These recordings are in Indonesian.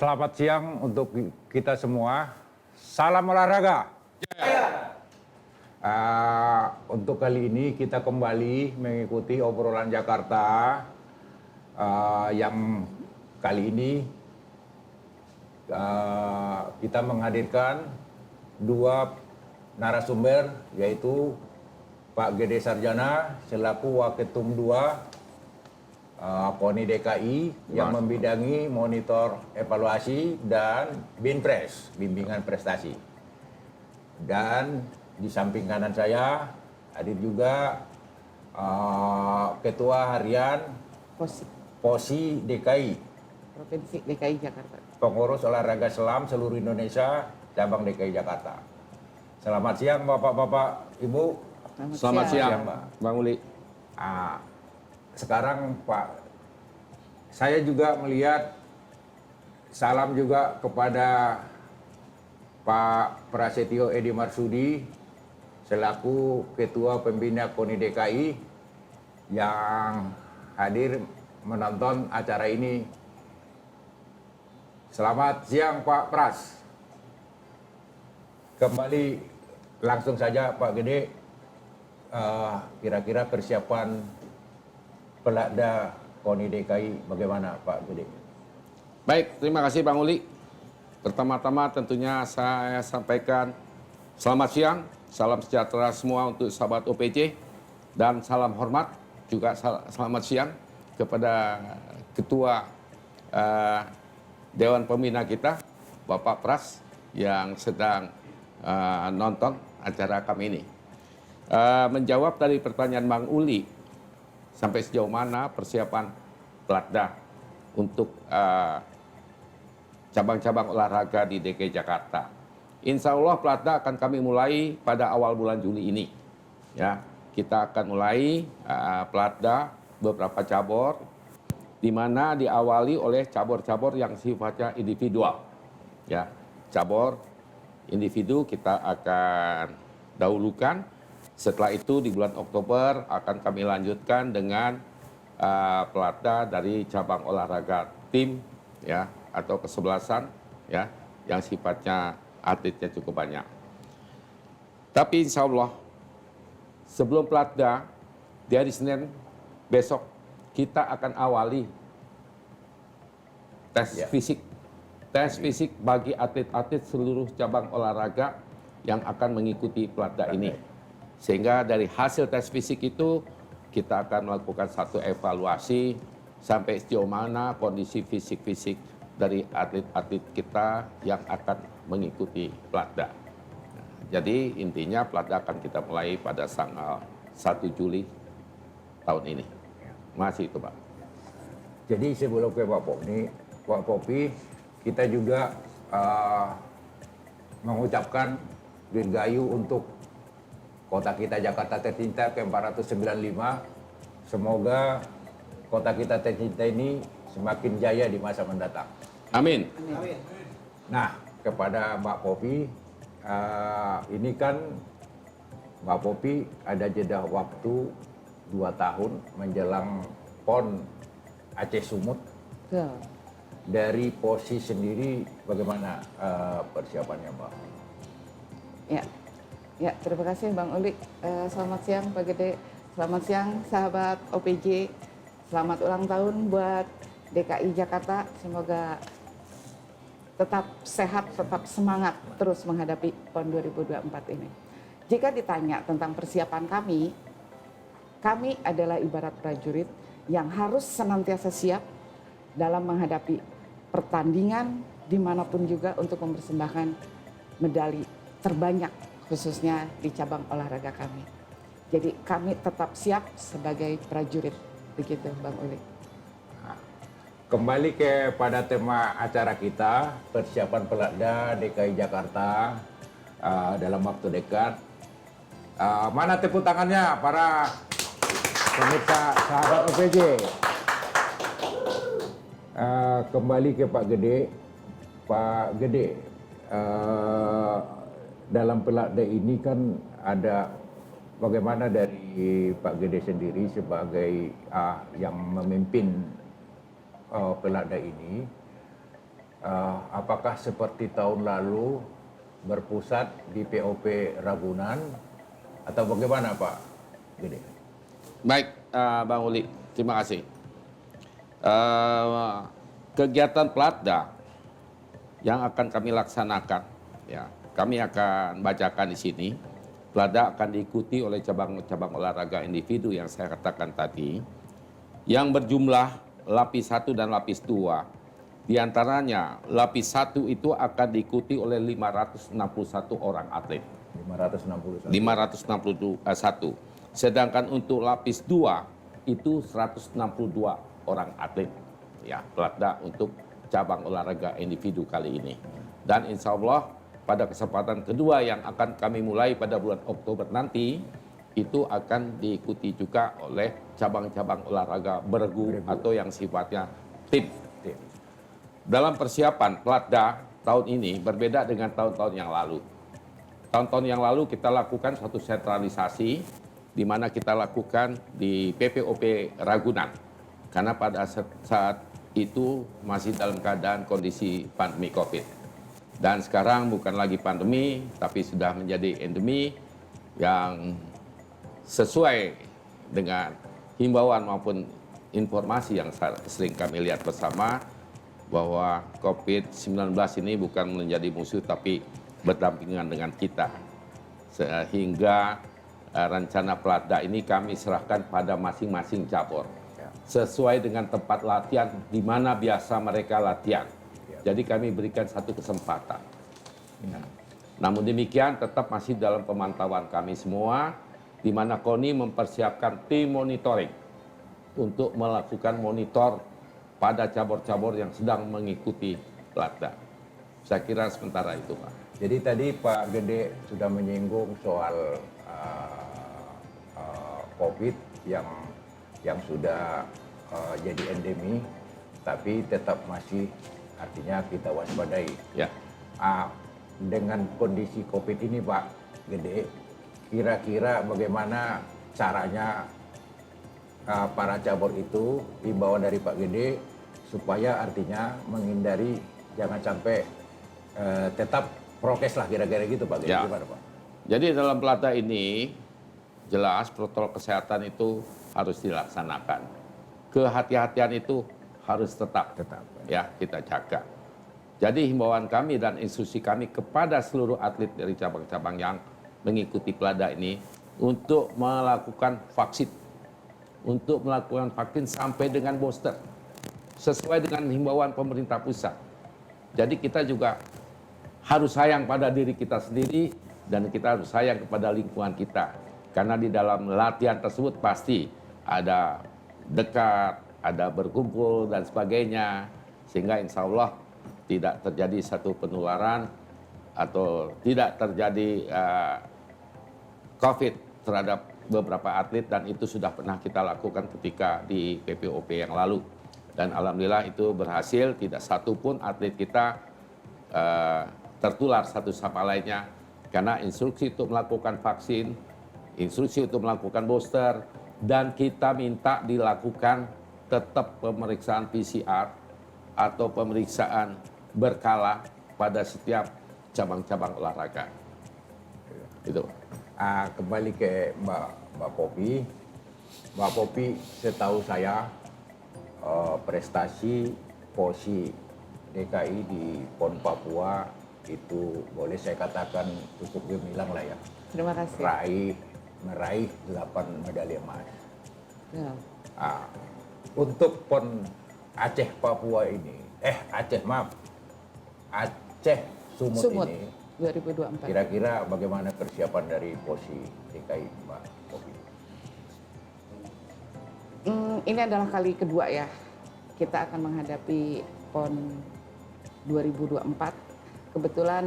Selamat siang untuk kita semua. Salam olahraga. Untuk kali ini kita kembali mengikuti obrolan Jakarta yang kali ini kita menghadirkan dua narasumber, yaitu Pak Gede Sarjana selaku Waketum 2 KONI DKI yang membidangi monitor evaluasi dan BINPRES, bimbingan prestasi. Dan di samping kanan saya hadir juga Ketua Harian POSI DKI, Provinsi DKI Jakarta. Pengurus Olahraga Selam seluruh Indonesia, cabang DKI Jakarta. Selamat siang Bapak-Bapak, Ibu. Selamat siang, Bang Uli. Sekarang Pak, saya juga melihat salam juga kepada Pak Prasetyo Edi Marsudi selaku Ketua Pembina KONI DKI yang hadir menonton acara ini. Selamat siang Pak Pras. Kembali langsung saja Pak Gede, kira-kira persiapan Pelakda KONI DKI bagaimana Pak Gede? Baik, terima kasih Bang Uli. Pertama-tama tentunya saya sampaikan selamat siang, salam sejahtera semua untuk sahabat OPC, dan salam hormat juga selamat siang kepada Ketua Dewan Pembina kita, Bapak Pras, yang sedang nonton acara kami ini. Menjawab dari pertanyaan Bang Uli, sampai sejauh mana persiapan Pelatda untuk cabang-cabang olahraga di DKI Jakarta. Insya Allah Pelatda akan kami mulai pada awal bulan Juli ini. Ya, kita akan mulai Pelatda beberapa cabur, di mana diawali oleh cabur-cabur yang sifatnya individual. Ya, cabur individu kita akan dahulukan. Setelah itu di bulan Oktober akan kami lanjutkan dengan Pelatda dari cabang olahraga tim, ya, atau kesebelasan, ya, yang sifatnya atletnya cukup banyak. Tapi insya Allah sebelum Pelatda di hari Senin besok kita akan awali tes fisik. Tes fisik bagi atlet-atlet seluruh cabang olahraga yang akan mengikuti Pelatda ini. Sehingga dari hasil tes fisik itu kita akan melakukan satu evaluasi sampai sejauh mana kondisi fisik-fisik dari atlet-atlet kita yang akan mengikuti Pelatda. Jadi intinya Pelatda akan kita mulai pada tanggal 1 Juli tahun ini. Masih itu Pak. Jadi sebelum ke Pak Popi, kita juga mengucapkan dirgayu untuk kota kita Jakarta tercinta ke-495. Semoga kota kita tercinta ini semakin jaya di masa mendatang. Amin. Amin. Nah, kepada Mbak Popi, ini kan Mbak Popi ada jeda waktu 2 tahun menjelang PON Aceh Sumut. Betul. Dari POSI sendiri bagaimana persiapannya Mbak? Ya, terima kasih Bang Uli. Selamat siang Pak Gede. Selamat siang sahabat OPJ. Selamat ulang tahun buat DKI Jakarta. Semoga tetap sehat, tetap semangat terus menghadapi PON 2024 ini. Jika ditanya tentang persiapan kami adalah ibarat prajurit yang harus senantiasa siap dalam menghadapi pertandingan dimanapun juga untuk mempersembahkan medali terbanyak khususnya di cabang olahraga kami. Jadi kami tetap siap sebagai prajurit, begitu Bang Uli. Kembali kepada tema acara kita, persiapan Pelatda DKI Jakarta dalam waktu dekat. Mana tepuk tangannya para pemirsa sahabat OPJ? Kembali ke Pak Gede. Pak Gede, dalam Pelatda ini kan ada bagaimana dari Pak Gede sendiri sebagai yang memimpin Pelatda ini, apakah seperti tahun lalu berpusat di POP Ragunan atau bagaimana Pak Gede? Baik, Bang Uli, terima kasih. Kegiatan Platda yang akan kami laksanakan, ya, kami akan bacakan di sini. Platda akan diikuti oleh cabang-cabang olahraga individu yang saya katakan tadi, yang berjumlah lapis 1 dan lapis 2. Di antaranya lapis 1 itu akan diikuti oleh 561 orang atlet. 561. Sedangkan untuk lapis 2 itu 162 orang atlet. Ya, Platda untuk cabang olahraga individu kali ini. Dan insya Allah pada kesempatan kedua yang akan kami mulai pada bulan Oktober nanti, itu akan diikuti juga oleh cabang-cabang olahraga bergu atau yang sifatnya tim. Dalam persiapan Platda tahun ini berbeda dengan tahun-tahun yang lalu. Tahun-tahun yang lalu kita lakukan suatu sentralisasi di mana kita lakukan di PPOP Ragunan. Karena pada saat itu masih dalam keadaan kondisi pandemi COVID. Dan sekarang bukan lagi pandemi, tapi sudah menjadi endemi yang sesuai dengan himbauan maupun informasi yang sering kami lihat bersama, bahwa COVID-19 ini bukan menjadi musuh tapi berdampingan dengan kita. Sehingga rencana Platda ini kami serahkan pada masing-masing cabur. Sesuai dengan tempat latihan di mana biasa mereka latihan. Jadi kami berikan satu kesempatan. Namun demikian tetap masih dalam pemantauan kami semua, di mana KONI mempersiapkan tim monitoring untuk melakukan monitor pada cabur-cabur yang sedang mengikuti Platda. Saya kira sementara itu, Pak. Jadi tadi Pak Gede sudah menyinggung soal COVID yang sudah jadi endemi, tapi tetap masih artinya kita waspadai. Ya. Dengan kondisi COVID ini Pak Gede, kira-kira bagaimana caranya para cabur itu, himbauan dari Pak Gede, supaya artinya menghindari jangan sampai tetap prokes lah kira-kira gitu Pak Gede. Ya. Gimana Pak? Jadi dalam Platda ini jelas protokol kesehatan itu harus dilaksanakan. Kehati-hatian itu harus tetap ya kita jaga. Jadi himbauan kami dan instruksi kami kepada seluruh atlet dari cabang-cabang yang mengikuti Platda ini untuk melakukan vaksin. Untuk melakukan vaksin sampai dengan booster. Sesuai dengan himbauan pemerintah pusat. Jadi kita juga harus sayang pada diri kita sendiri dan kita harus sayang kepada lingkungan kita. Karena di dalam latihan tersebut pasti ada dekat, ada berkumpul dan sebagainya. Sehingga insya Allah tidak terjadi satu penularan atau tidak terjadi COVID terhadap beberapa atlet, dan itu sudah pernah kita lakukan ketika di PPOP yang lalu. Dan alhamdulillah itu berhasil, tidak satu pun atlet kita tertular satu sama lainnya. Karena instruksi untuk melakukan vaksin, instruksi untuk melakukan booster, dan kita minta dilakukan tetap pemeriksaan PCR atau pemeriksaan berkala pada setiap cabang-cabang olahraga. Itu. Kembali ke Mbak Popi. Mbak Popi, setahu saya prestasi POSI DKI di PON Papua itu boleh saya katakan cukup gemilang lah ya. Terima kasih. Meraih 8 medali emas. Ya. Untuk PON Aceh Papua ini, Aceh Sumut ini, 2024. kira-kira bagaimana persiapan dari POSI DKI Mbak Popi? Ini adalah kali kedua ya kita akan menghadapi PON 2024. Kebetulan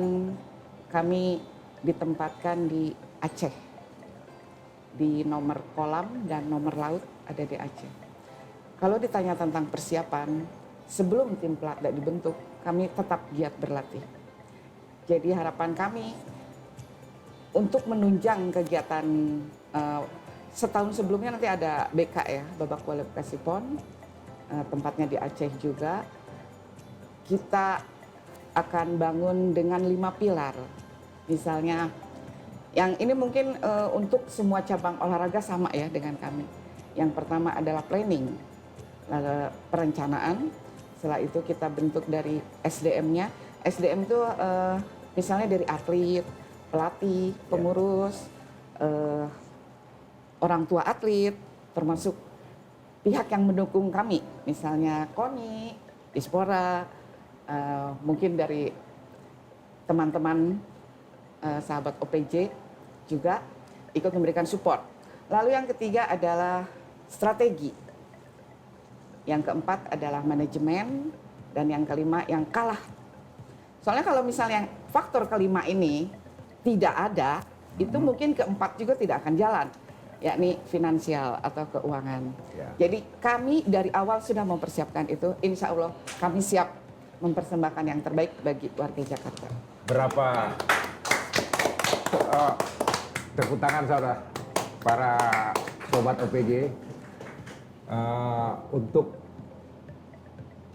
kami ditempatkan di Aceh, di nomor kolam dan nomor laut ada di Aceh. Kalau ditanya tentang persiapan, sebelum tim Platda dibentuk, kami tetap giat berlatih. Jadi harapan kami untuk menunjang kegiatan setahun sebelumnya nanti ada BK ya, babak kualifikasi PON, tempatnya di Aceh juga. Kita akan bangun dengan 5 pilar. Misalnya, yang ini mungkin untuk semua cabang olahraga sama ya dengan kami. Yang pertama adalah planning, lalu perencanaan. Setelah itu kita bentuk dari SDM-nya. SDM itu misalnya dari atlet, pelatih, pengurus, orang tua atlet, termasuk pihak yang mendukung kami. Misalnya KONI, Dispora, mungkin dari teman-teman sahabat OPJ juga ikut memberikan support. Lalu yang ketiga adalah strategi. Yang keempat adalah manajemen, dan yang kelima yang kalah. Soalnya kalau misalnya faktor kelima ini tidak ada, itu mungkin keempat juga tidak akan jalan, yakni finansial atau keuangan. Ya. Jadi kami dari awal sudah mempersiapkan itu. Insya Allah kami siap mempersembahkan yang terbaik bagi warga Jakarta. Berapa tepuk tangan saudara para sobat OPJ untuk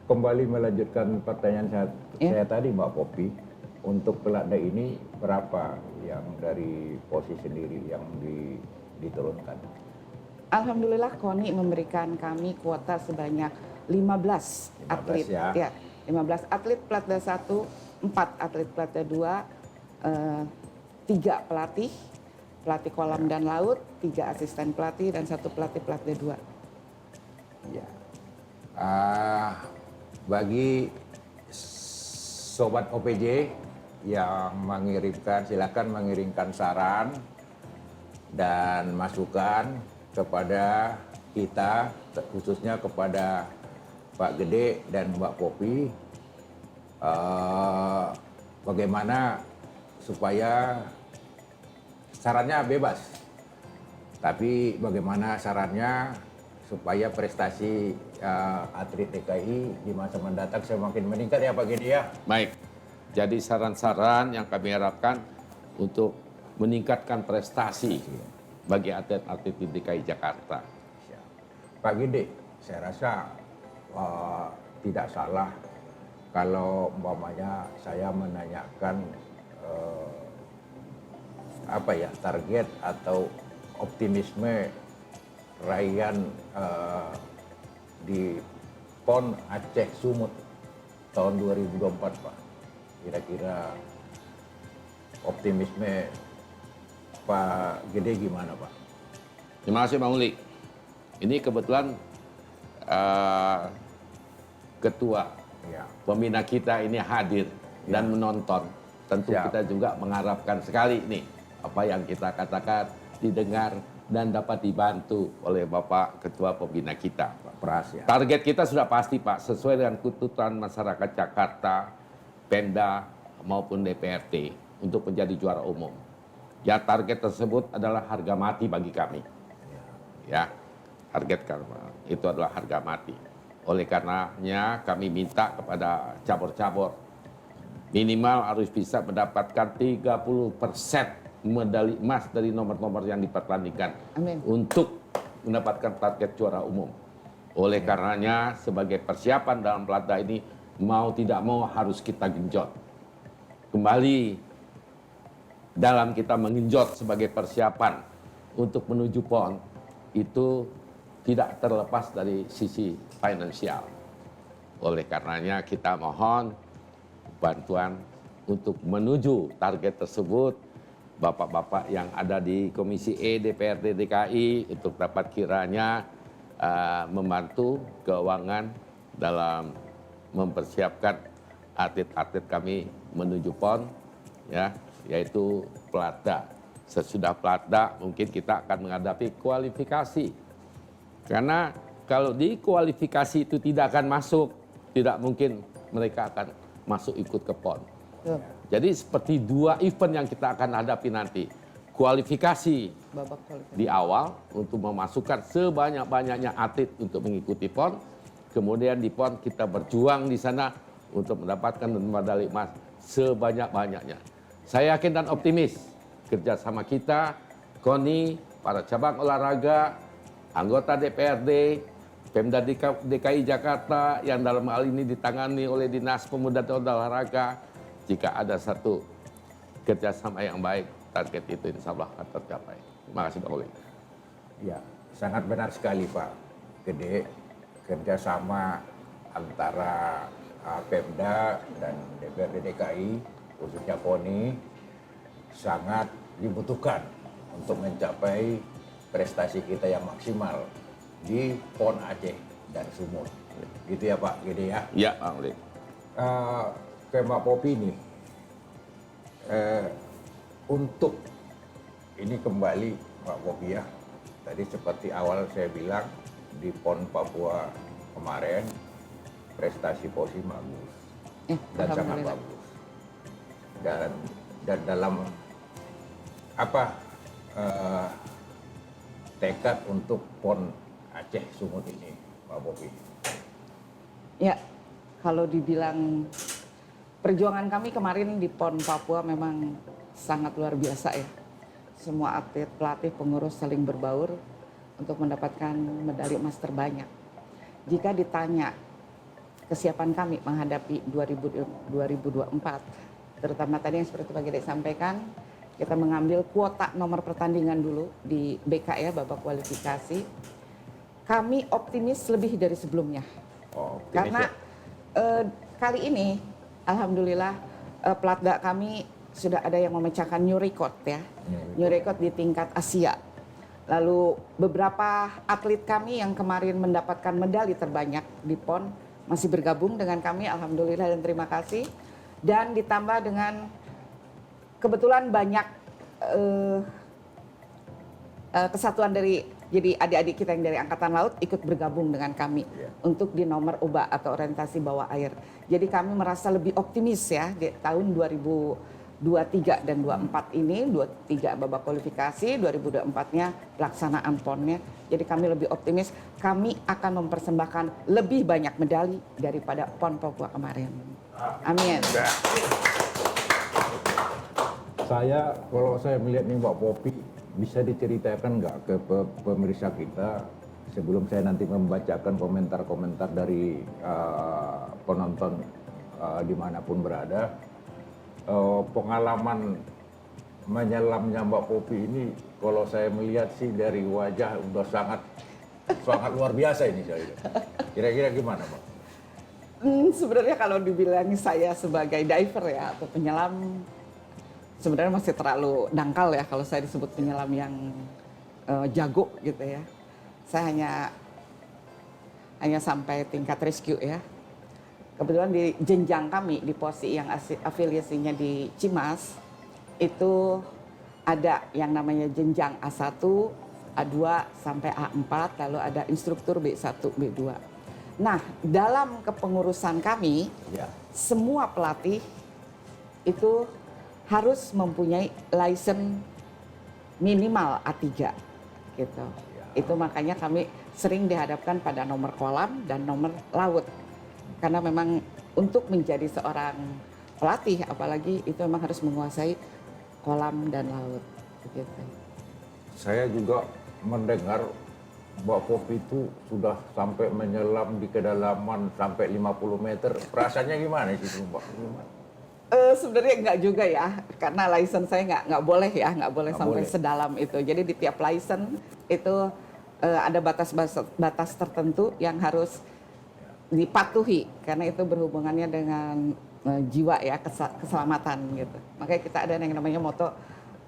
kembali melanjutkan pertanyaan saya tadi Mbak Popi, untuk Pelatda ini berapa yang dari posisi sendiri yang diturunkan? Alhamdulillah KONI memberikan kami kuota sebanyak 15 atlet. Ya. 15 atlet Pelatda 1, 4 atlet Pelatda 2, 3 pelatih kolam dan laut, 3 asisten pelatih, dan 1 pelatih Pelatda 2. Ya. Bagi sobat OPJ yang mengirimkan, silakan mengirimkan saran dan masukan kepada kita, khususnya kepada Pak Gede dan Mbak Popi, bagaimana supaya sarannya bebas, tapi bagaimana sarannya supaya prestasi atlet DKI di masa mendatang semakin meningkat ya Pak Gede ya. Baik, jadi saran-saran yang kami harapkan untuk meningkatkan prestasi bagi atlet-atlet di DKI Jakarta. Pak Gede, saya rasa tidak salah kalau umpamanya saya menanyakan target atau optimisme raihan di PON Aceh Sumut tahun 2024 Pak. Kira-kira optimisme Pak Gede gimana Pak? Terima kasih Bang Uli. Ini kebetulan ketua pembina kita ini hadir dan menonton. Tentu kita juga mengharapkan sekali nih apa yang kita katakan didengar dan dapat dibantu oleh Bapak Ketua Pembina kita. Pak Pras ya. Target kita sudah pasti Pak, sesuai dengan tuntutan masyarakat Jakarta, Pemda maupun DPRD untuk menjadi juara umum. Ya, target tersebut adalah harga mati bagi kami. Ya, target itu adalah harga mati. Oleh karenanya kami minta kepada cabur-cabur minimal harus bisa mendapatkan 30% medali emas dari nomor-nomor yang dipertandingkan. Amin. Untuk mendapatkan target juara umum. Oleh karenanya sebagai persiapan dalam Pelatda ini mau tidak mau harus kita genjot. Kembali dalam kita mengenjot sebagai persiapan untuk menuju PON itu tidak terlepas dari sisi finansial. Oleh karenanya kita mohon bantuan untuk menuju target tersebut. Bapak-bapak yang ada di Komisi E DPRD DKI untuk dapat kiranya membantu keuangan dalam mempersiapkan atlet-atlet kami menuju PON, ya, yaitu Pelatda. Sesudah Pelatda mungkin kita akan menghadapi kualifikasi. Karena kalau di kualifikasi itu tidak akan masuk, tidak mungkin mereka akan masuk ikut ke PON. Jadi seperti 2 event yang kita akan hadapi nanti. Kualifikasi di awal untuk memasukkan sebanyak-banyaknya atlet untuk mengikuti PON. Kemudian di PON kita berjuang di sana untuk mendapatkan medali emas sebanyak-banyaknya. Saya yakin dan optimis kerjasama kita, KONI, para cabang olahraga, anggota DPRD, Pemda DKI Jakarta yang dalam hal ini ditangani oleh Dinas Pemuda dan Olahraga, jika ada satu kerjasama yang baik, target itu insya Allah akan tercapai. Terima kasih Bang Uli. Ya, sangat benar sekali Pak Gede, kerjasama antara Pemda dan DPRD DKI, khususnya PONI, sangat dibutuhkan untuk mencapai prestasi kita yang maksimal di PON Aceh dan Sumut. Gitu ya Pak Gede ya. Ya Bang Uli. Ke Mbak Popi nih, untuk ini kembali Mbak Popi ya, tadi seperti awal saya bilang di PON Papua kemarin prestasi Posi bagus dan sangat Alhamdulillah. bagus, dan dalam apa tekad untuk PON Aceh Sumut ini Mbak Popi. Ya, kalau dibilang perjuangan kami kemarin di PON Papua memang sangat luar biasa ya. Semua atlet, pelatih, pengurus saling berbaur untuk mendapatkan medali emas terbanyak. Jika ditanya kesiapan kami menghadapi 2024, terutama tadi yang seperti Pak Gede sampaikan, kita mengambil kuota nomor pertandingan dulu di BK ya, babak kualifikasi. Kami optimis lebih dari sebelumnya. Oh, Karena kali ini alhamdulillah Platda kami sudah ada yang memecahkan new record ya. New record di tingkat Asia. Lalu beberapa atlet kami yang kemarin mendapatkan medali terbanyak di PON masih bergabung dengan kami, alhamdulillah dan terima kasih. Dan ditambah dengan kebetulan banyak kesatuan dari, jadi adik-adik kita yang dari Angkatan Laut ikut bergabung dengan kami untuk di nomor OBA atau orientasi bawah air. Jadi kami merasa lebih optimis ya di tahun 2023 dan 24 ini, 23 babak kualifikasi, 2024-nya pelaksanaan PON-nya. Jadi kami lebih optimis, kami akan mempersembahkan lebih banyak medali daripada PON Papua kemarin. Amin. Kalau saya melihat nih Mbak Popi, bisa diceritakan nggak ke pemirsa kita sebelum saya nanti membacakan komentar-komentar dari penonton dimanapun berada, pengalaman menyelamnya Mbak Popi ini kalau saya melihat sih dari wajah udah sangat luar biasa ini saya. Kira-kira gimana Mbak? Sebenarnya kalau dibilang saya sebagai diver ya atau penyelam, sebenarnya masih terlalu dangkal ya kalau saya disebut penyelam yang jago gitu ya. Saya hanya sampai tingkat rescue ya. Kebetulan di jenjang kami di POSI yang afiliasinya di Cimas itu ada yang namanya jenjang A1, A2 sampai A4, lalu ada instruktur B1, B2. Nah, dalam kepengurusan kami, semua pelatih itu harus mempunyai license minimal A3 gitu. Itu makanya kami sering dihadapkan pada nomor kolam dan nomor laut. Karena memang untuk menjadi seorang pelatih apalagi itu memang harus menguasai kolam dan laut gitu. Saya juga mendengar Mbak Popi itu sudah sampai menyelam di kedalaman sampai 50 meter. Perasaannya gimana sih Mbak? Sebenarnya enggak juga ya, karena license saya nggak boleh ya, nggak boleh sampai sedalam itu. Jadi di tiap license itu ada batas tertentu yang harus dipatuhi, karena itu berhubungannya dengan jiwa ya, keselamatan gitu. Makanya kita ada yang namanya moto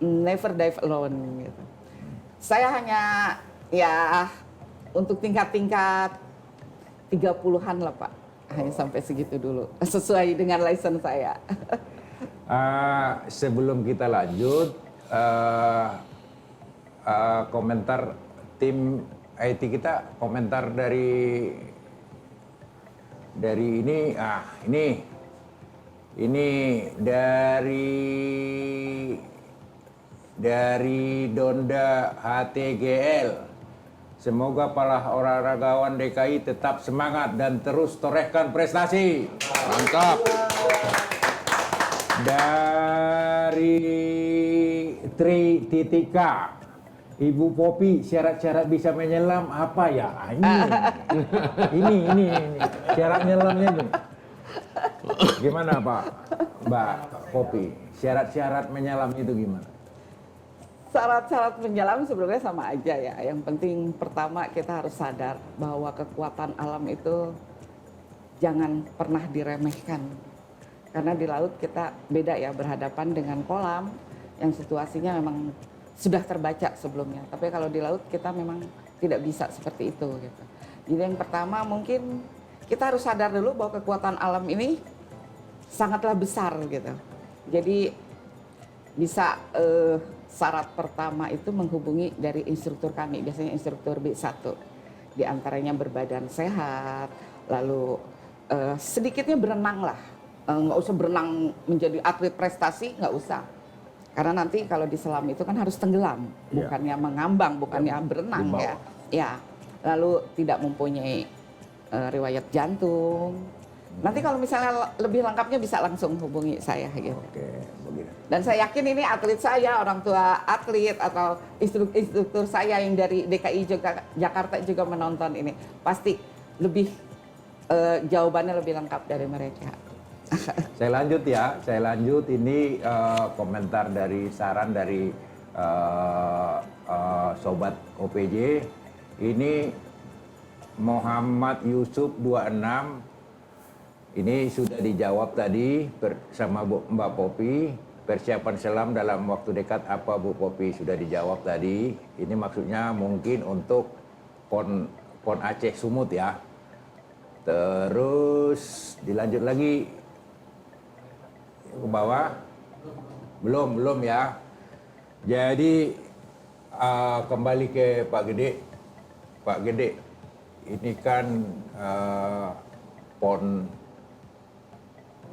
never dive alone gitu. Saya hanya ya untuk tingkat-tingkat 30-an lah Pak. Hanya sampai segitu dulu, sesuai dengan license saya. Sebelum kita lanjut, komentar tim IT kita, komentar dari ini dari Donda HTGL. Semoga para olahragawan DKI tetap semangat dan terus torehkan prestasi. Mantap. Dari Tri Titika, Ibu Popi, syarat-syarat bisa menyelam apa ya? Ini syarat nyelamnya ini. Gimana Pak, Mbak Popi? Syarat-syarat menyelam itu gimana? Syarat-syarat menyelam sebenarnya sama aja ya. Yang penting pertama kita harus sadar bahwa kekuatan alam itu jangan pernah diremehkan. Karena di laut kita beda ya, berhadapan dengan kolam yang situasinya memang sudah terbaca sebelumnya. Tapi kalau di laut kita memang tidak bisa seperti itu gitu. Jadi yang pertama mungkin kita harus sadar dulu bahwa kekuatan alam ini sangatlah besar gitu. Jadi bisa syarat pertama itu menghubungi dari instruktur kami, biasanya instruktur B1. Di antaranya berbadan sehat, lalu sedikitnya berenang lah. Nggak usah berenang menjadi atlet prestasi, nggak usah. Karena nanti kalau di selam itu kan harus tenggelam, bukannya mengambang, bukannya berenang ya. Ya, lalu tidak mempunyai riwayat jantung. Nanti kalau misalnya lebih lengkapnya bisa langsung hubungi saya gitu. Oke, begitu. Dan saya yakin ini atlet saya, orang tua atlet atau instruktur saya yang dari DKI Jakarta juga menonton ini. Pasti lebih jawabannya lebih lengkap dari mereka. Saya lanjut ya, saya lanjut. Ini komentar dari saran dari sobat OPJ. Ini Muhammad Yusuf 26. Ini sudah dijawab tadi bersama Mbak Popi. Persiapan selam dalam waktu dekat apa Bu Popi? Sudah dijawab tadi. Ini maksudnya mungkin untuk PON Aceh Sumut ya. Terus dilanjut lagi ke bawah. Belum ya. Jadi kembali ke Pak Gede. Pak Gede, ini kan PON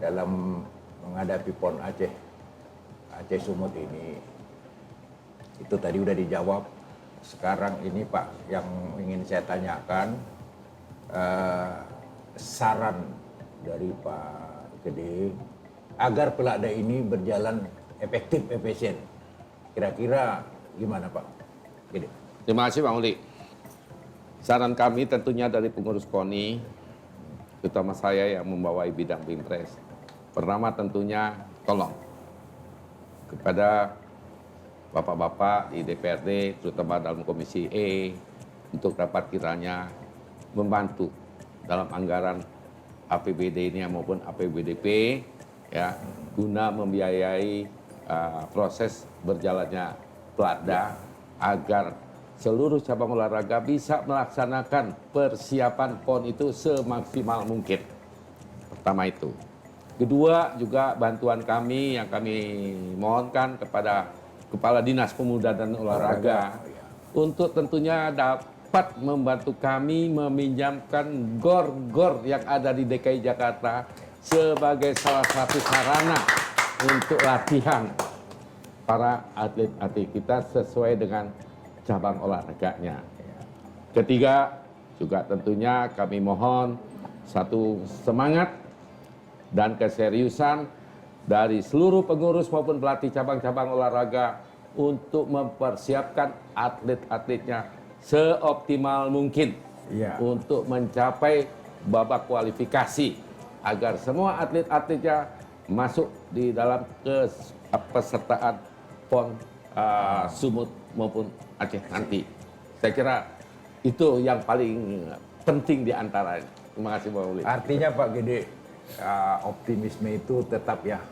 dalam menghadapi PON Aceh Sumut ini, itu tadi udah dijawab. Sekarang ini Pak, yang ingin saya tanyakan, saran dari Pak Gede agar Pelakda ini berjalan efektif, efisien. Kira-kira gimana Pak Gede? Terima kasih Bang Uli. Saran kami tentunya dari pengurus KONI, terutama saya yang membawai bidang Bimpres. Pertama tentunya tolong kepada bapak-bapak di DPRD, terutama dalam Komisi E, untuk dapat kiranya membantu dalam anggaran APBD ini maupun APBDP, ya, guna membiayai proses berjalannya Pelakda agar seluruh cabang olahraga bisa melaksanakan persiapan PON itu semaksimal mungkin. Pertama itu. Kedua juga bantuan kami yang kami mohonkan kepada Kepala Dinas Pemuda dan Olahraga untuk tentunya dapat membantu kami meminjamkan gor-gor yang ada di DKI Jakarta sebagai salah satu sarana untuk latihan para atlet-atlet kita sesuai dengan cabang olahraganya. Ketiga, juga tentunya kami mohon satu semangat dan keseriusan dari seluruh pengurus maupun pelatih cabang-cabang olahraga untuk mempersiapkan atlet-atletnya seoptimal mungkin untuk mencapai babak kualifikasi agar semua atlet-atletnya masuk di dalam kepesertaan PON Sumut maupun Aceh nanti. Saya kira itu yang paling penting di antaranya. Terima kasih Pak Uli. Artinya Pak Gede, optimisme itu tetap ya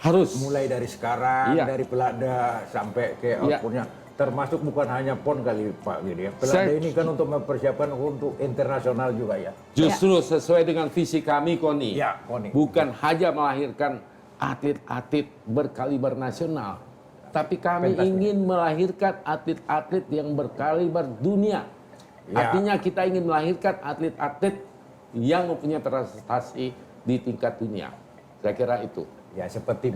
harus mulai dari sekarang, dari Pelakda sampai ke outputnya, termasuk bukan hanya PON kali Pak Gede ya. Pelakda ini kan untuk mempersiapkan untuk internasional juga ya. Justru sesuai dengan visi kami KONI, KONI. Bukan hanya melahirkan atlet-atlet berkaliber nasional, tapi kami ingin melahirkan atlet-atlet yang berkaliber dunia. Artinya kita ingin melahirkan atlet-atlet yang mempunyai prestasi di tingkat dunia. Saya kira itu. Ya seperti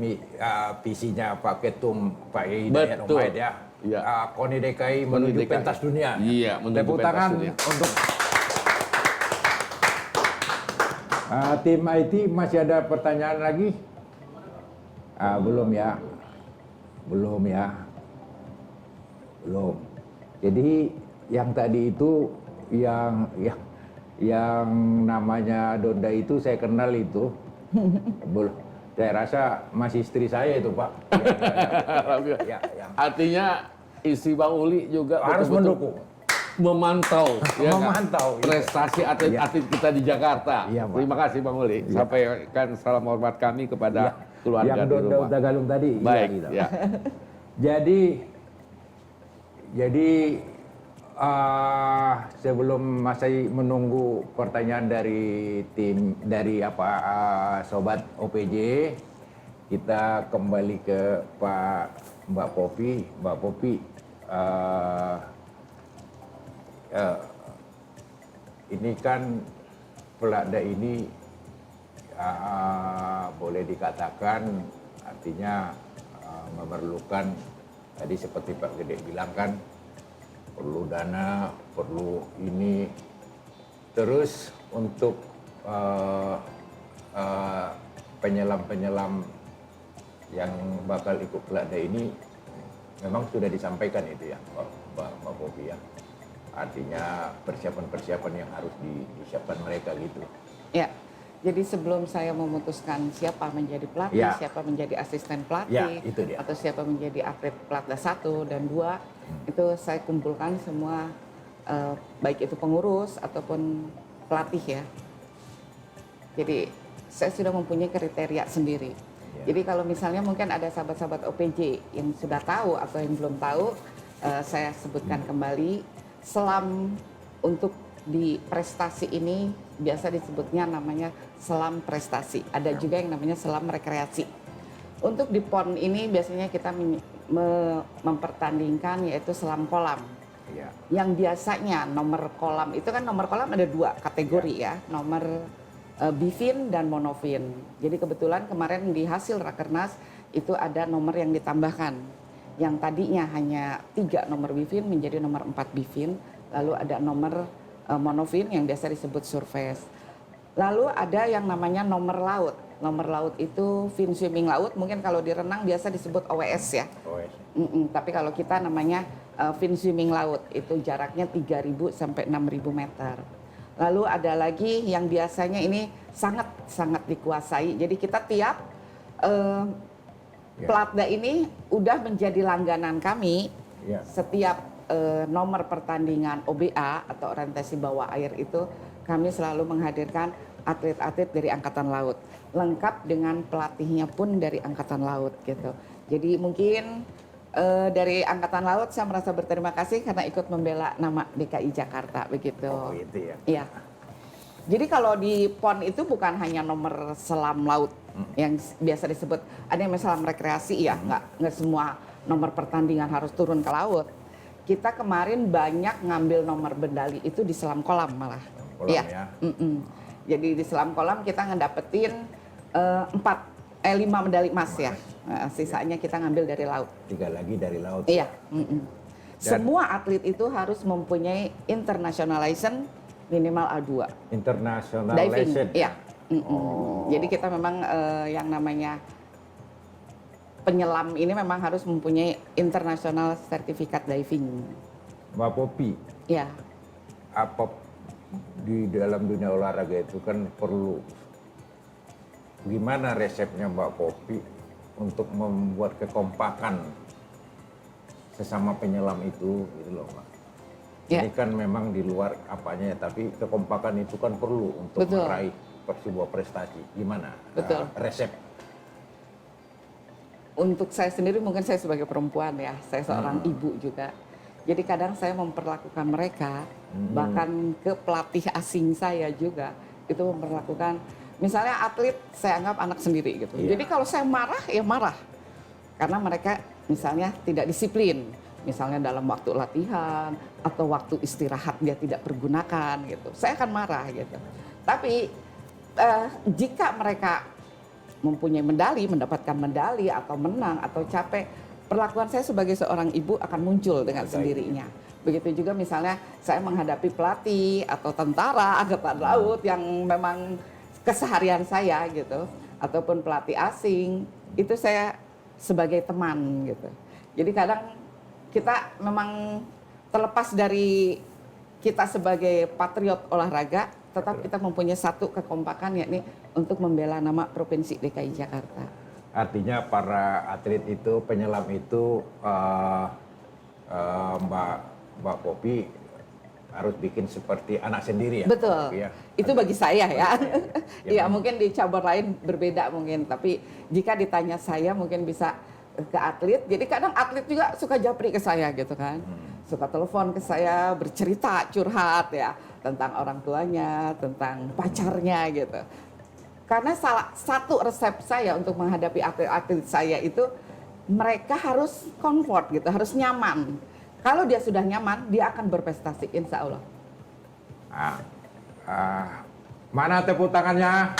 visinya Pak Ketum Pak Hidayat Umaid ya. KONI DKI menuju pentas dunia. Iya, menuju tepuk pentas tangan dunia. untuk tim IT. Masih ada pertanyaan lagi? Belum ya. Belum. Jadi yang tadi itu yang namanya Donda itu saya kenal itu Belum. Saya rasa masih istri saya itu, Pak. Ya, yang Artinya istri Bang Uli juga harus betul-betul mendukung. memantau, ya nggak? Memantau, iya. Prestasi atlet-atlet kita di Jakarta. Iya, Pak. Terima kasih Bang Uli. Iya. Sampaikan salam hormat kami kepada keluarga Yang di Dodo rumah. Tagalung tadi. Baik, iya, gitu. ya. Jadi sebelum masih menunggu pertanyaan dari tim sobat OPJ, kita kembali ke Mbak Popi. Mbak Popi, ini kan Pelakda ini boleh dikatakan artinya memerlukan, tadi seperti Pak Gede bilang kan, perlu dana, perlu ini. Terus untuk penyelam-penyelam yang bakal ikut Pelakda ini memang sudah disampaikan itu ya, Mbak Popi ya. Artinya persiapan-persiapan yang harus disiapkan mereka gitu. Ya, jadi sebelum saya memutuskan siapa menjadi pelatih, Ya. siapa menjadi asisten pelatih, Ya, itu dia. atau siapa menjadi atlet Pelatda 1 dan 2, itu saya kumpulkan semua, baik itu pengurus ataupun pelatih ya. Jadi saya sudah mempunyai kriteria sendiri. Ya. Jadi kalau misalnya mungkin ada sahabat-sahabat OPJ yang sudah tahu atau yang belum tahu, saya sebutkan kembali, selam untuk di prestasi ini biasa disebutnya namanya selam prestasi. Ada juga yang namanya selam rekreasi. Untuk di PON ini biasanya kita mempertandingkan yaitu selam kolam. Ya. Yang biasanya nomor kolam itu kan, nomor kolam ada 2 kategori ya, nomor bifin dan monofin. Jadi kebetulan kemarin di hasil Rakernas itu ada nomor yang ditambahkan. Yang tadinya hanya 3 nomor bifin menjadi nomor 4 bifin. Lalu ada nomor monofin yang biasa disebut surface. Lalu ada yang namanya nomor laut. Nomor laut itu fin swimming laut, mungkin kalau di renang biasa disebut OWS ya. Tapi kalau kita namanya fin swimming laut, itu jaraknya 3.000 sampai 6.000 meter. Lalu ada lagi yang biasanya ini sangat dikuasai. Jadi kita tiap Pelakda ini udah menjadi langganan kami. Ya. Setiap nomor pertandingan OBA atau orientasi bawah air itu kami selalu menghadirkan atlet-atlet dari Angkatan Laut, lengkap dengan pelatihnya pun dari Angkatan Laut gitu. Jadi mungkin dari Angkatan Laut saya merasa berterima kasih karena ikut membela nama DKI Jakarta begitu. Oh, itu ya. Iya. Jadi kalau di PON itu bukan hanya nomor selam laut yang biasa disebut, ada yang selam rekreasi ya, nggak semua nomor pertandingan harus turun ke laut. Kita kemarin banyak ngambil nomor medali itu di selam kolam malah. Kolam Iya. ya. Jadi di selam kolam kita ngedapetin 5 medali emas ya. Nah, sisanya kita ngambil dari laut. 3 lagi dari laut. Iya. Semua atlet itu harus mempunyai internationalization minimal A2. International Diving, lesson. iya. Oh. Jadi kita memang yang namanya penyelam ini memang harus mempunyai international sertifikat diving. Mbak Popi, Ya, apa di dalam dunia olahraga itu kan perlu, gimana resepnya Mbak Popi untuk membuat kekompakan sesama penyelam itu gitu loh Mbak. Ya. Ini kan memang di luar apanya, tapi kekompakan itu kan perlu untuk Betul. meraih sebuah prestasi. Gimana Betul. resep? untuk saya sendiri mungkin saya sebagai perempuan ya, saya seorang ibu juga. Jadi kadang saya memperlakukan mereka, bahkan ke pelatih asing saya juga, itu memperlakukan, misalnya atlet saya anggap anak sendiri gitu. Iya. Jadi kalau saya marah, ya marah. Karena mereka misalnya tidak disiplin, misalnya dalam waktu latihan, atau waktu istirahat dia tidak pergunakan gitu. Saya akan marah gitu. Tapi jika mereka mempunyai medali, mendapatkan medali, atau menang, atau capek, perlakuan saya sebagai seorang ibu akan muncul dengan sendirinya. Begitu juga misalnya saya menghadapi pelatih atau tentara angkatan laut yang memang keseharian saya gitu, ataupun pelatih asing, itu saya sebagai teman gitu. Jadi kadang kita memang terlepas dari kita sebagai patriot olahraga, tetap kita mempunyai satu kekompakan, yakni untuk membela nama Provinsi DKI Jakarta. Artinya para atlet itu, penyelam itu, Mbak Popi harus bikin seperti anak sendiri ya? Betul, Ya. itu bagi saya ya. Ya, Iya, mungkin di cabur lain berbeda mungkin, tapi jika ditanya saya mungkin bisa ke atlet. Jadi kadang atlet juga suka japri ke saya gitu kan, suka telepon ke saya bercerita curhat ya tentang orang tuanya, tentang pacarnya gitu. Karena salah satu resep saya untuk menghadapi atlet-atlet saya itu mereka harus comfort gitu, harus nyaman. Kalau dia sudah nyaman, dia akan berprestasi, insya Allah. Mana tepuk tangannya,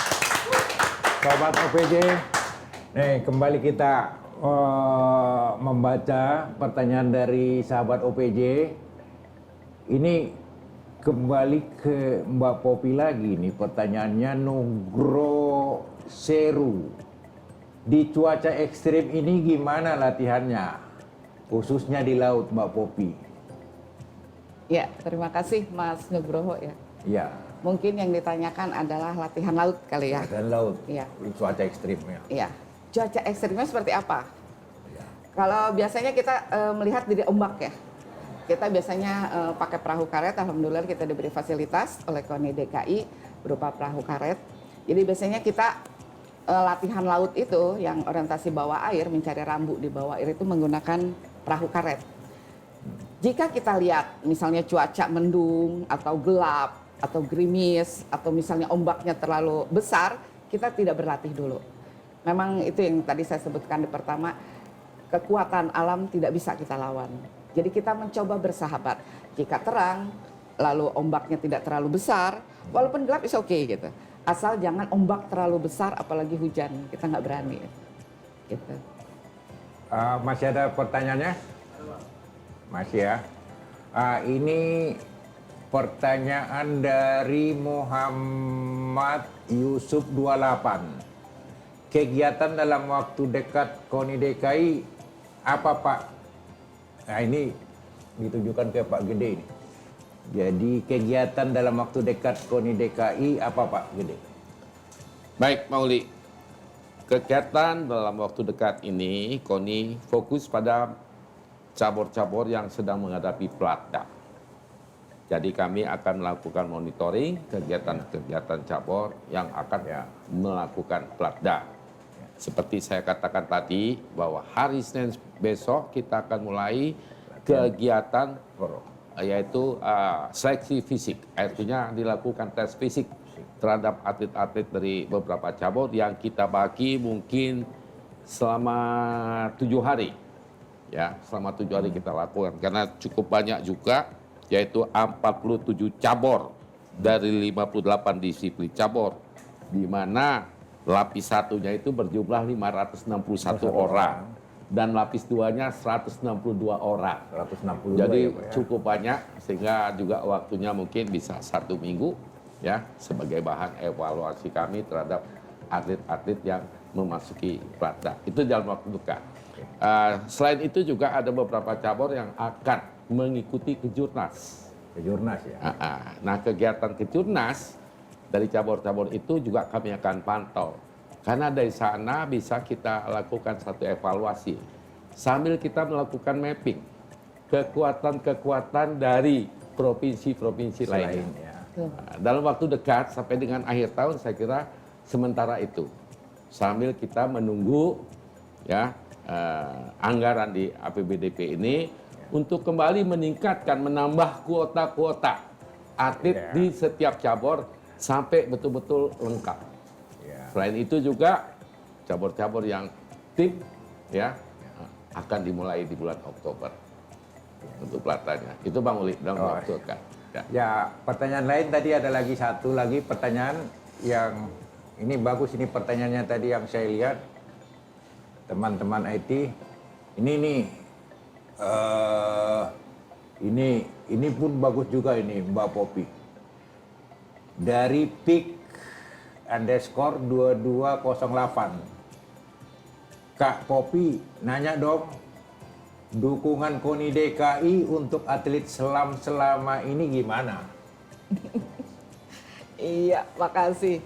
Sobat OPJ? Nih, kembali kita membaca pertanyaan dari sahabat OPJ. Ini kembali ke Mbak Popi lagi nih, pertanyaannya Nugro Seru. Di cuaca ekstrim ini gimana latihannya? Khususnya di laut, Mbak Popi. Ya, terima kasih Mas Nugroho ya. Ya, Mungkin yang ditanyakan adalah latihan laut kali ya. dan laut. Iya. Cuaca ekstrim ya. Iya. Cuaca ekstrimnya seperti apa? Ya. Kalau biasanya kita melihat dari ombak ya. Kita biasanya pakai perahu karet, alhamdulillah kita diberi fasilitas oleh KONI DKI berupa perahu karet. Jadi biasanya kita latihan laut itu yang orientasi bawah air, mencari rambu di bawah air itu menggunakan perahu karet. Jika kita lihat misalnya cuaca mendung atau gelap atau gerimis atau misalnya ombaknya terlalu besar, kita tidak berlatih dulu. Memang itu yang tadi saya sebutkan di pertama, kekuatan alam tidak bisa kita lawan. Jadi kita mencoba bersahabat. Jika terang, lalu ombaknya tidak terlalu besar, walaupun gelap is okay gitu. Asal jangan ombak terlalu besar, apalagi hujan, kita nggak berani. Gitu. Masih ada pertanyaannya? Masih ya. Ini pertanyaan dari Muhammad Yusuf 28. Kegiatan dalam waktu dekat KONI DKI apa Pak? Nah ini ditujukan ke Pak Gede ini. Jadi kegiatan dalam waktu dekat KONI DKI apa Pak Gede? Baik, Mauli. Kegiatan dalam waktu dekat ini, KONI fokus pada cabur-cabur yang sedang menghadapi Platda. Jadi kami akan melakukan monitoring kegiatan-kegiatan cabur yang akan melakukan Platda. Seperti saya katakan tadi, bahwa hari Senin besok kita akan mulai kegiatan yaitu seleksi fisik. Artinya dilakukan tes fisik terhadap atlet-atlet dari beberapa cabur yang kita bagi mungkin selama 7 hari. Ya, selama 7 hari kita lakukan. Karena cukup banyak juga, yaitu 47 cabur dari 58 disiplin cabur. Di mana lapis satunya itu berjumlah 561 orang. Dan lapis duanya 162 orang. 162 Jadi ya, Pak, ya. cukup banyak, sehingga juga waktunya mungkin bisa 1 minggu ya sebagai bahan evaluasi kami terhadap atlet-atlet yang memasuki Platda. Itu dalam waktu dekat. Selain itu juga ada beberapa cabur yang akan mengikuti kejurnas. Kejurnas ya. Nah, kegiatan kejurnas dari cabur-cabur itu juga kami akan pantau. Karena dari sana bisa kita lakukan satu evaluasi. Sambil kita melakukan mapping kekuatan-kekuatan dari provinsi-provinsi lain. Ya. Dalam waktu dekat sampai dengan akhir tahun saya kira sementara itu. Sambil kita menunggu ya anggaran di APBDP ini untuk kembali meningkatkan, menambah kuota-kuota atlet di setiap cabur sampai betul-betul lengkap. Selain itu juga cabur-cabur yang tim ya akan dimulai di bulan Oktober untuk pelatanya. Itu Bang Uli dalam waktu dekat. Ya, pertanyaan lain tadi ada lagi satu lagi pertanyaan yang ini bagus, ini pertanyaannya tadi yang saya lihat teman-teman IT ini nih ini pun bagus juga ini Mbak Popi dari @pick_2208. Kak Popi nanya dong, dukungan KONI DKI untuk atlet selam selama ini gimana? Iya, makasih.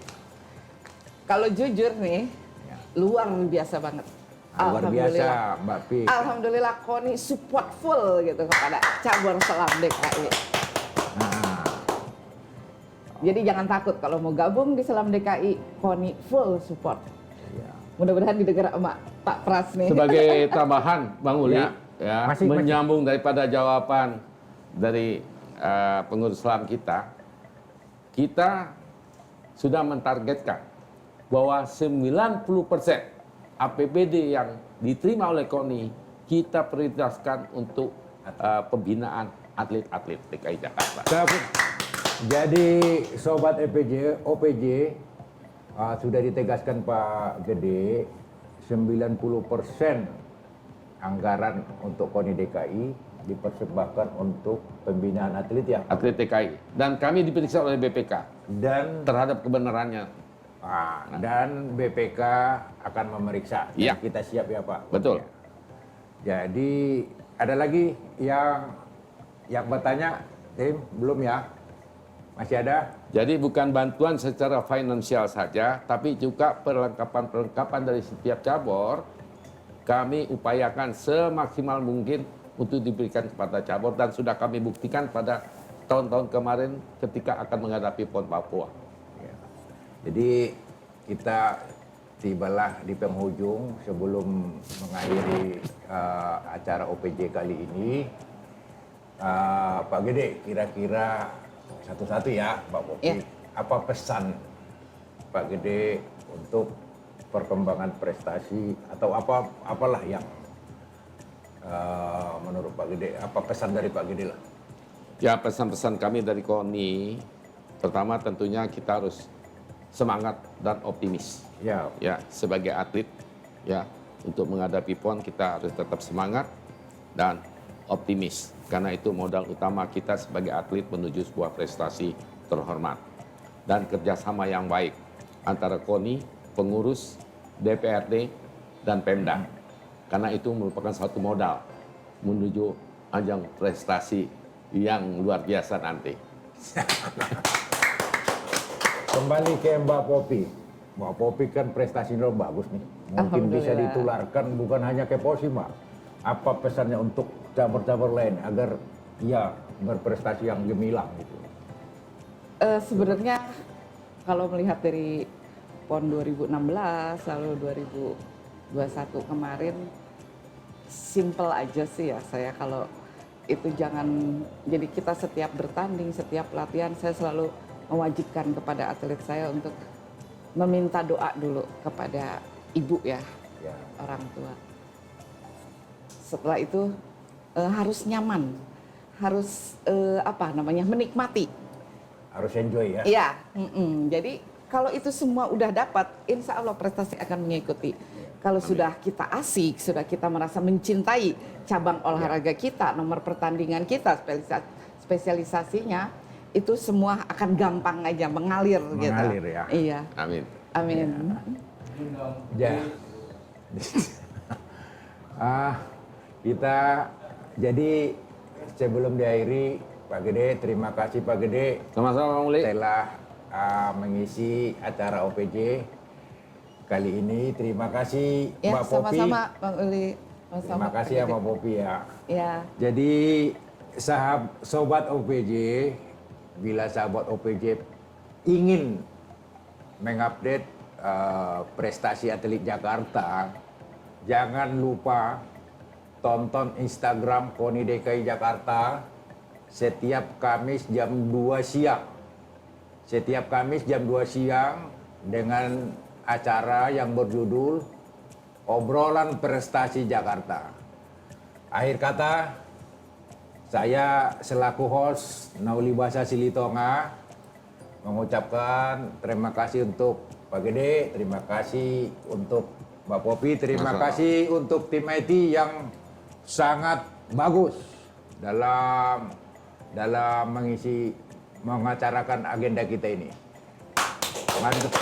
Kalau jujur nih, Ya. luar biasa banget. Luar biasa, Mbak Pi. Alhamdulillah Koni support full gitu kepada cabur selam DKI. Nah, Jadi jangan takut kalau mau gabung di Selam DKI, Koni full support. ya. Mudah-mudahan didengar sama Pak Pras nih. Sebagai tambahan, Bang Uli, Ya. ya, Masih. menyambung daripada jawaban dari pengurus selam kita sudah mentargetkan bahwa 90% APBD yang diterima oleh KONI kita prioritaskan untuk pembinaan atlet-atlet DKI Jakarta. Jadi sobat OPJ sudah ditegaskan Pak Gede 90% anggaran untuk KONI DKI dipersembahkan untuk pembinaan atlet ya. Atlet DKI. Dan kami diperiksa oleh BPK Dan terhadap kebenarannya. dan BPK akan memeriksa. Dan Iya. kita siap ya Pak. Betul. Jadi ada lagi yang bertanya, tim belum ya? Masih ada? Jadi bukan bantuan secara finansial saja, tapi juga perlengkapan dari setiap cabur kami upayakan semaksimal mungkin untuk diberikan kepada cabur dan sudah kami buktikan pada tahun-tahun kemarin ketika akan menghadapi PON Papua. Ya. Jadi kita tibalah di penghujung sebelum mengakhiri acara OPJ kali ini. Pak Gede, kira-kira satu-satu ya, Pak Popi. Ya. Apa pesan Pak Gede untuk perkembangan prestasi atau apalah yang menurut Pak Gede, apa pesan dari Pak Gede lah? Ya, pesan-pesan kami dari KONI, pertama tentunya kita harus semangat dan optimis. Ya, Ya, sebagai atlet, ya, untuk menghadapi PON kita harus tetap semangat dan optimis. Karena itu modal utama kita sebagai atlet menuju sebuah prestasi terhormat. Dan kerjasama yang baik antara KONI, pengurus, DPRD, dan Pemda. Karena itu merupakan satu modal menuju ajang prestasi yang luar biasa nanti. kembali ke Mbak Popi. Mbak Popi kan prestasinya bagus nih. Mungkin bisa Alhamdulillah. ditularkan bukan hanya ke Posima. Apa pesannya untuk cabur-cabur lain agar ya berprestasi yang gemilang gitu? Sebenarnya kalau melihat dari PON 2016 lalu 2021 kemarin, simple aja sih ya saya kalau itu jangan, jadi kita setiap bertanding, setiap latihan saya selalu mewajibkan kepada atlet saya untuk meminta doa dulu kepada ibu ya, Ya. orang tua. Setelah itu harus nyaman, harus menikmati. Harus enjoy ya. Iya, jadi kalau itu semua udah dapat, insya Allah prestasi akan mengikuti. Kalau sudah kita asik, sudah kita merasa mencintai cabang olahraga kita, nomor pertandingan kita, spesialisasinya, itu semua akan gampang aja mengalir gitu. Mengalir ya. Iya, Amin. amin. Ya. Kita jadi sebelum diakhiri Pak Gede, terima kasih Pak Gede Sama-sama, Bang Uli. telah mengisi acara OPJ kali ini. Terima kasih Ya, Mbak Popi. sama-sama Bang Uli. Terima kasih ya Mbak Popi ya. Ya, Jadi sobat OPJ, bila sahabat OPJ ingin mengupdate prestasi atlet Jakarta, jangan lupa tonton Instagram KONI DKI Jakarta setiap Kamis jam 2 siang. Setiap Kamis jam 2 siang dengan acara yang berjudul Obrolan Prestasi Jakarta. Akhir kata, saya selaku host Nauli Basa Silitonga mengucapkan terima kasih untuk Pak Gede, terima kasih untuk Mbak Popi, terima Masalah. kasih untuk tim IT yang sangat bagus dalam mengacarakan agenda kita ini. Mantap.